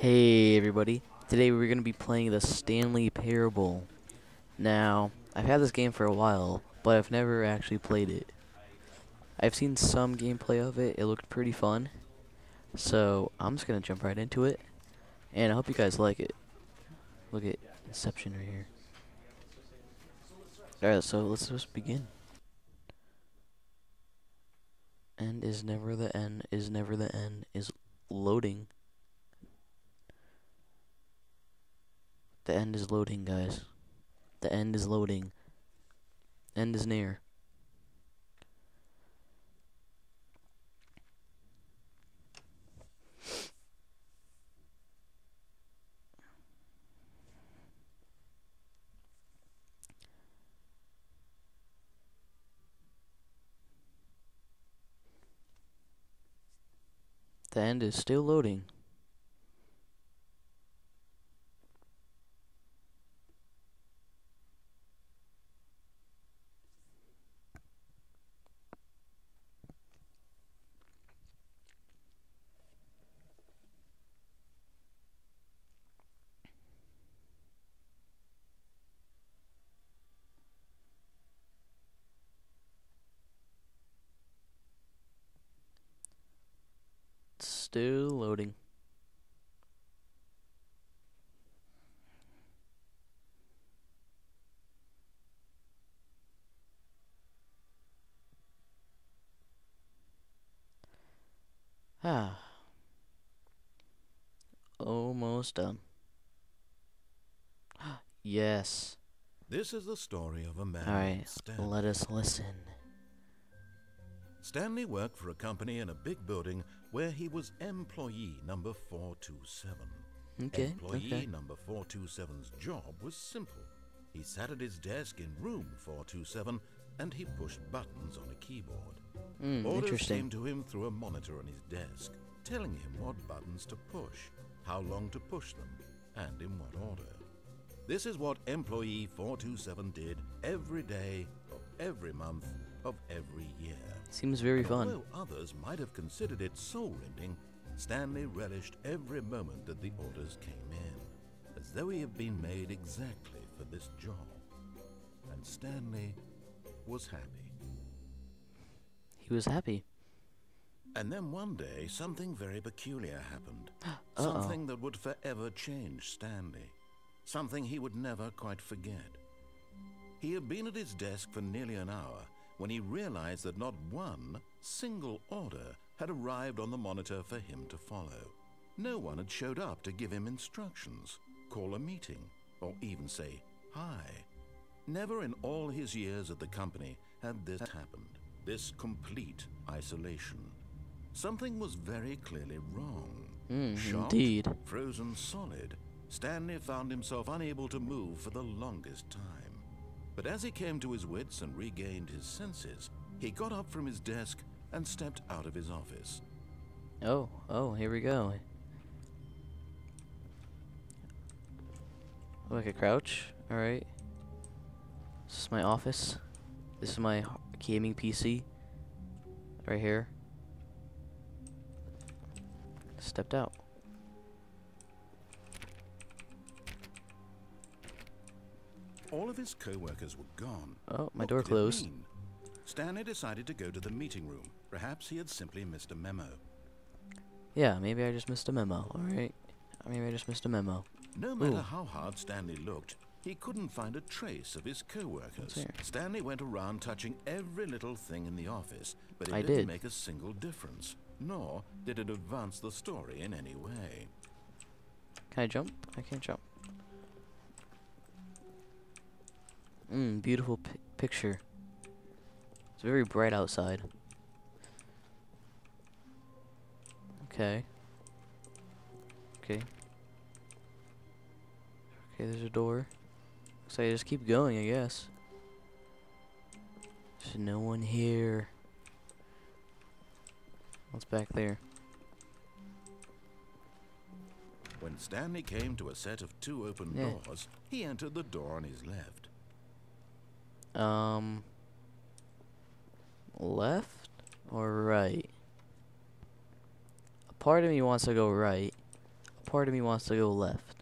Hey everybody, today we're going to be playing the Stanley Parable. Now, I've had this game for a while, but I've never actually played it. I've seen some gameplay of it, it looked pretty fun, so I'm just going to jump right into it, and I hope you guys like it. Look at Inception right here. Alright, so let's just begin. End is never the end, is never the end, is loading. The end is loading, guys. The end is loading. End is near. The end is still loading. Still loading. Ah, almost done. Yes. This is the story of a man Alright, named Stanley. let us listen. Stanley worked for a company in a big building where he was employee number 427. Okay, Employee number 427's job was simple. He sat at his desk in room 427 and he pushed buttons on a keyboard. Orders Interesting. came to him through a monitor on his desk, telling him what buttons to push, how long to push them, and in what order. This is what employee 427 did every day of every month of every year. Seems very fun. Although others might have considered it soul-rending, Stanley relished every moment that the orders came in, as though he had been made exactly for this job. And Stanley was happy. He was happy. And then one day, something very peculiar happened. Uh-oh. Something that would forever change Stanley. Something he would never quite forget. He had been at his desk for nearly an hour when he realized that not one single order had arrived on the monitor for him to follow. No one had showed up to give him instructions, call a meeting, or even say hi. Never in all his years at the company had this happened, this complete isolation. Something was very clearly wrong. Shocked, Indeed. frozen solid, Stanley found himself unable to move for the longest time. But as he came to his wits and regained his senses, he got up from his desk and stepped out of his office. Oh, here we go. Oh, I could crouch. Alright. This is my office. This is my gaming PC. Right here. Stepped out. All of his co-workers were gone. Oh, my What door could it closed. mean? Stanley decided to go to the meeting room. Perhaps he had simply missed a memo. Yeah, maybe I just missed a memo. Alright. Maybe I just missed a memo. No matter Ooh. how hard Stanley looked, he couldn't find a trace of his co-workers. What's here? Stanley went around touching every little thing in the office, but it I didn't did. make a single difference, nor did it advance the story in any way. Can I jump? I can't jump. Beautiful picture. It's very bright outside. Okay. Okay, there's a door. So I just keep going, I guess. There's no one here. What's back there? When Stanley came to a set of two open doors, he entered the door on his left. Left or right? A part of me wants to go right. A part of me wants to go left.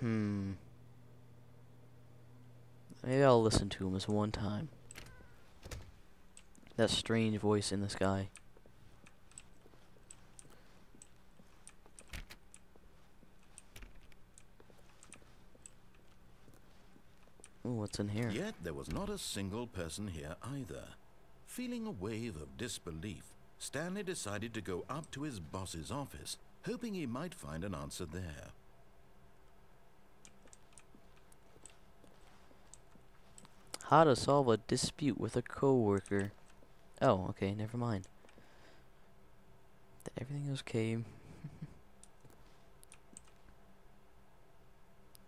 Maybe I'll listen to him this one time. That strange voice in the sky. Ooh, what's in here? Yet there was not a single person here either. Feeling a wave of disbelief, Stanley decided to go up to his boss's office, hoping he might find an answer there. How to solve a dispute with a coworker. Oh, okay, never mind. Everything is okay.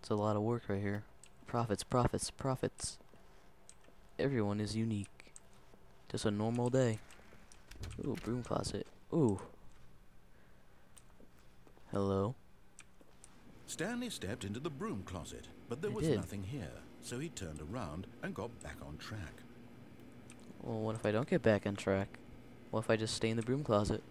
It's a lot of work right here. Profits, profits, profits. Everyone is unique. Just a normal day. Ooh, broom closet. Ooh. Hello. Stanley stepped into the broom closet, but there was nothing here, so he turned around and got back on track. Well, what if I don't get back on track? What if I just stay in the broom closet?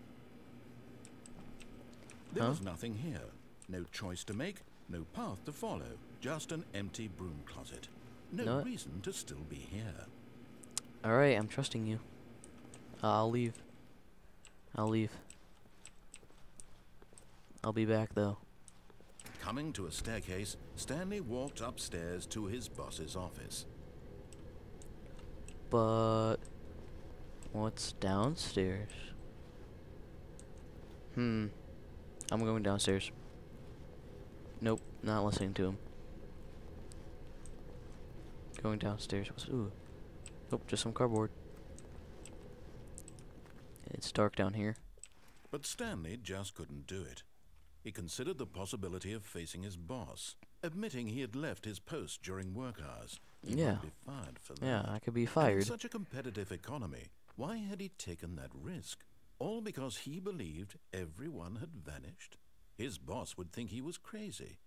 There was nothing here. No choice to make, no path to follow, just an empty broom closet. No reason to still be here. Alright, I'm trusting you. I'll leave. I'll leave. I'll be back though. Coming to a staircase, Stanley walked upstairs to his boss's office. But what's downstairs? I'm going downstairs. Nope, not listening to him. Going downstairs. Ooh. Nope, just some cardboard. It's dark down here. But Stanley just couldn't do it. He considered the possibility of facing his boss, admitting he had left his post during work hours. He might be fired for that. Yeah, I could be fired. In such a competitive economy, why had he taken that risk? All because he believed everyone had vanished? His boss would think he was crazy.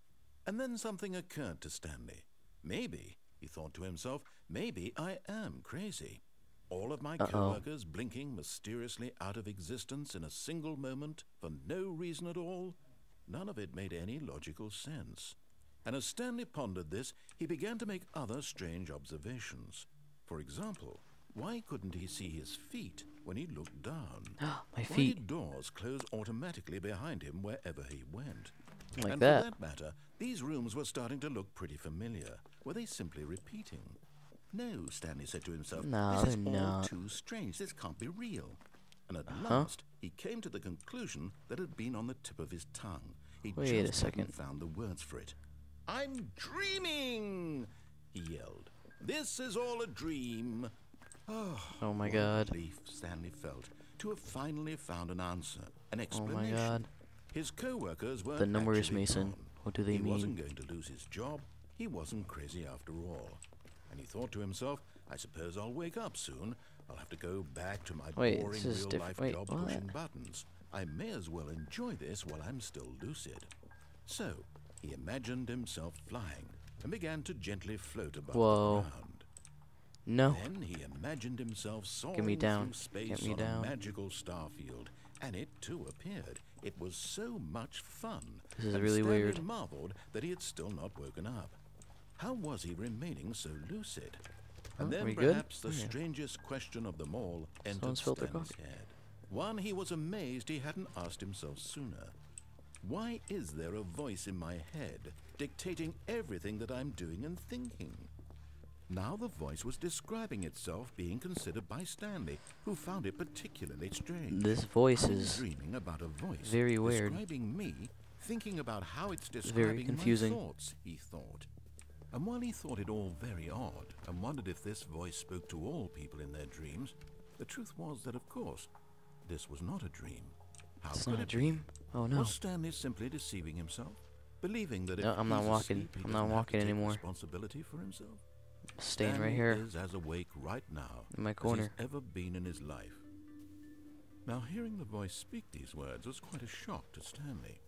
And then something occurred to Stanley. Maybe, he thought to himself, maybe I am crazy. All of my co-workers blinking mysteriously out of existence in a single moment for no reason at all? None of it made any logical sense. And as Stanley pondered this, he began to make other strange observations. For example, why couldn't he see his feet when he looked down? My feet. Why did doors close automatically behind him wherever he went? Like and that. for that matter, these rooms were starting to look pretty familiar. Were they simply repeating? No, Stanley said to himself, No, this is they're all not. too strange. This can't be real. And at last, he came to the conclusion that had been on the tip of his tongue. He just hadn't found the words for it. I'm dreaming, he yelled. This is all a dream. Oh my God. Relief Stanley felt to have finally found an answer, an explanation. Oh my God. His co-workers were The numerous actually Mason. gone. What do they He mean? wasn't going to lose his job. He wasn't crazy after all. And he thought to himself, I suppose I'll wake up soon. I'll have to go back to my boring real-life job pushing buttons. I may as well enjoy this while I'm still lucid. So, he imagined himself flying and began to gently float above the ground. No. Then he imagined himself soaring through space on a magical star field, and it too appeared. It was so much fun. This is really weird. Stanley marveled that he had still not woken up. How was he remaining so lucid? And then perhaps the strangest question of them all entered Stanley's head. One he was amazed he hadn't asked himself sooner. Why is there a voice in my head dictating everything that I'm doing and thinking? Now the voice was describing itself being considered by Stanley, who found it particularly strange. This voice is dreaming about a voice very weird. Describing me, thinking about how it's describing my thoughts, he thought. And while he thought it all very odd and wondered if this voice spoke to all people in their dreams, the truth was that, of course, this was not a dream. How it's could not it a dream? Be? Oh no. Was Stanley simply deceiving himself? Believing that if I'm not he's walking. Asleep, he I'm not doesn't have walking to take anymore. Responsibility for himself? Staying Stanley right here is as awake right now in my corner as he's ever been in his life. Now, hearing the voice speak these words was quite a shock to Stanley.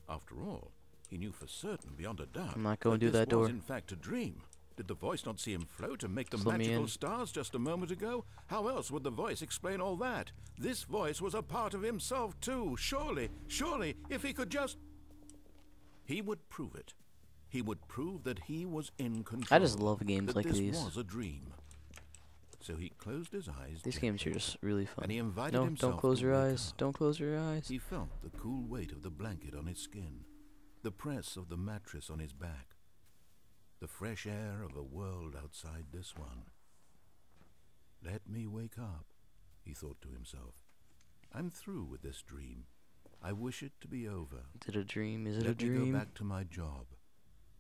After all, he knew for certain, beyond a doubt, I'm not going that to this that door. was in fact a dream. Did the voice not see him float and make the Just let me magical in. stars just a moment ago? How else would the voice explain all that? This voice was a part of himself too. Surely, if he could just... He would prove it. He would prove that he was in control. I just love games that like this these. was a dream. So he closed his eyes. These gently, games are just really fun. and he invited No, himself don't close to your wake eyes. up. Don't close your eyes. He felt the cool weight of the blanket on his skin, the press of the mattress on his back, the fresh air of a world outside this one. Let me wake up, he thought to himself. I'm through with this dream. I wish it to be over. Is it a dream? Is it a Let me dream? go back to my job.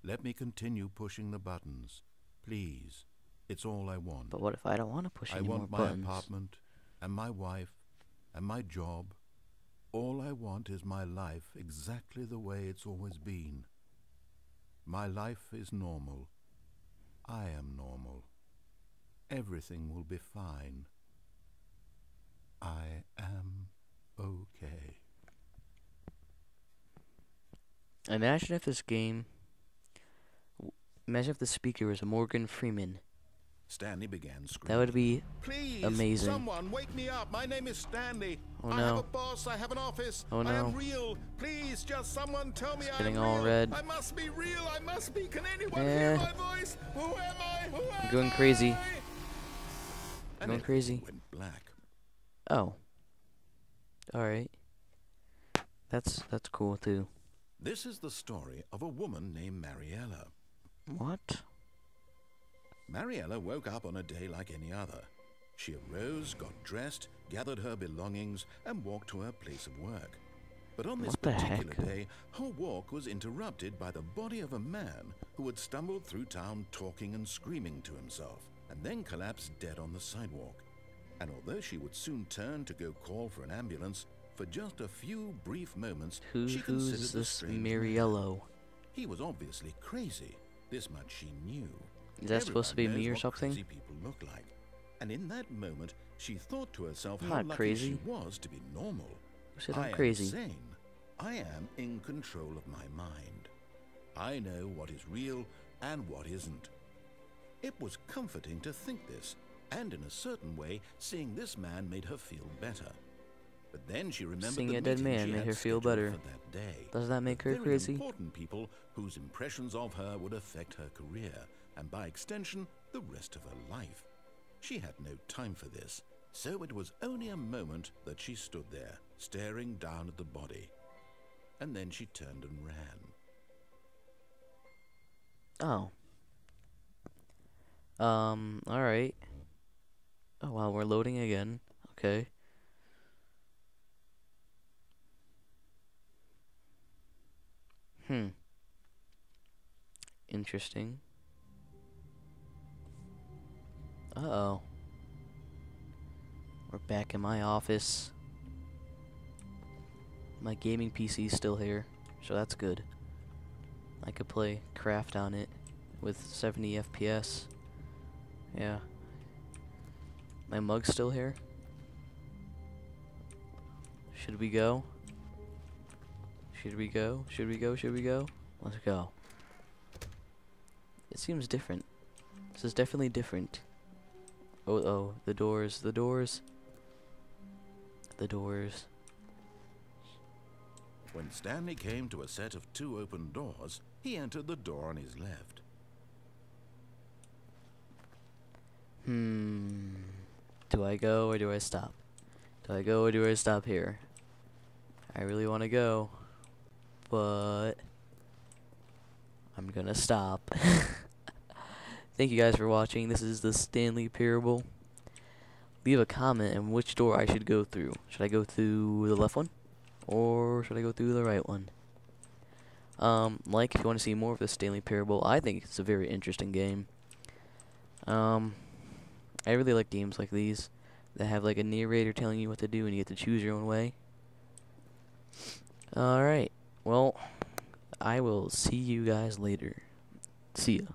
Let me continue pushing the buttons. Please. It's all I want. But what if I don't want to push I any more want my buttons? apartment, and my wife, and my job. All I want is my life exactly the way it's always been. My life is normal. I am normal. Everything will be fine. I am okay. Imagine if this game... Imagine if the speaker was Morgan Freeman. Stanley began screaming. That would be Please, amazing. someone wake me up. My name is Stanley. Oh, I have no. a boss. I have an office. Oh, I no. am real. Please, just someone tell me I'm getting real. all red. I must be real. I must be. Can anyone Eh. hear my voice? Who am I? Who am I'm going crazy. I? And Going it crazy. went black. Oh. Alright. That's cool too. This is the story of a woman named Mariella. What? Mariella woke up on a day like any other. She arose, got dressed, gathered her belongings, and walked to her place of work. But on this What the particular heck? day, her walk was interrupted by the body of a man who had stumbled through town talking and screaming to himself, and then collapsed dead on the sidewalk. And although she would soon turn to go call for an ambulance, for just a few brief moments, she considered Who's the this strange man. Mariello? He was obviously crazy. This much she knew. Is that supposed to be Everyone me or knows what something? crazy people look like. And in that moment, she thought to herself I'm how not lucky crazy. she was to be normal. Who said I I'm crazy? am sane. I am in control of my mind. I know what is real and what isn't. It was comforting to think this, and in a certain way, seeing this man made her feel better. But then she remembered Seeing the a dead meeting man she made had her feel scheduled better. for that day. Does that make her Very crazy? important people whose impressions of her would affect her career, and by extension, the rest of her life. She had no time for this, so it was only a moment that she stood there, staring down at the body. And then she turned and ran. Oh. Alright. Oh wow, we're loading again. Okay. Interesting. Uh-oh. We're back in my office. My gaming PC is still here, so that's good. I could play Craft on it with 70 FPS. Yeah. My mug's still here. Should we go? Should we go? Should we go? Should we go? Let's go. It seems different. This is definitely different. Oh, the doors, the doors. The doors. When Stanley came to a set of 2 open doors, he entered the door on his left. Do I go or do I stop? Do I go or do I stop here? I really want to go, but I'm gonna stop. Thank you guys for watching. This is the Stanley Parable. Leave a comment on which door I should go through. Should I go through the left one? Or should I go through the right one? If you want to see more of the Stanley Parable, I think it's a very interesting game. I really like games like these that have like a narrator telling you what to do and you get to choose your own way. Alright, well, I will see you guys later. See ya.